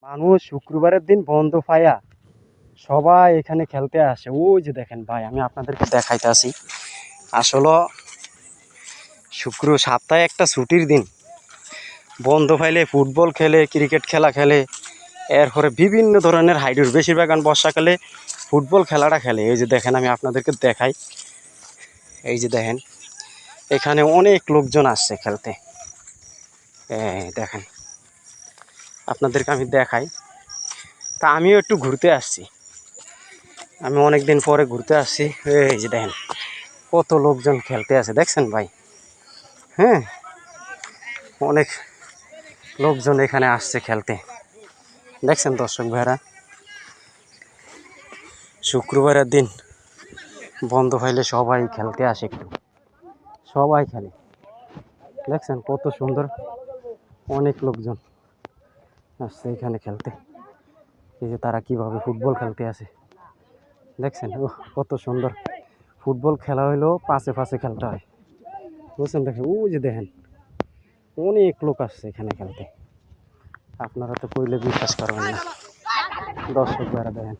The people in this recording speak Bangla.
মানুষ শুক্রবারের দিন বন্ধ পায়া সবাই এখানে খেলতে আসে। ওই যে দেখেন ভাই, আমি আপনাদেরকে দেখাইতে আসি। আসলে সপ্তাহে একটা ছুটির দিন, বন্ধ পাইলে ফুটবল খেলে, ক্রিকেট খেলা খেলে, এরপরে বিভিন্ন ধরনের হাইডুর, বেশিরভাগ বর্ষাকালে ফুটবল খেলাটা খেলে। এই যে দেখেন, আমি আপনাদেরকে দেখাই। এই যে দেখেন, এখানে অনেক লোকজন আসছে খেলতে। দেখেন, আপনাদেরকে আমি দেখাই। তা আমিও একটু ঘুরতে আসছি, আমি অনেক দিন পরে ঘুরতে আসছি। এই যে দেখেন কত লোকজন খেলতে আছে, দেখছেন ভাই? হ্যাঁ, অনেক লোকজন এখানে আসছে খেলতে, দেখছেন দর্শক ভাইরা? শুক্রবারের দিন বন্ধ হইলে সবাই খেলতে আসে, একটু সবাই খেলে। দেখছেন কত সুন্দর, অনেক লোকজন আসছে এখানে খেলতে। এই যে তারা কিভাবে ফুটবল খেলতে আসে, দেখছেন? কত সুন্দর। ফুটবল খেলা হইলেও পাশে পাশে খেলতে হয়, বুঝছেন? দেখেন, ওই যে দেখেন অনেক লোক আসছে এখানে খেলতে। আপনারা তো কইলে বিশ্বাস করবেন না, দর্শক যারা দেখেন।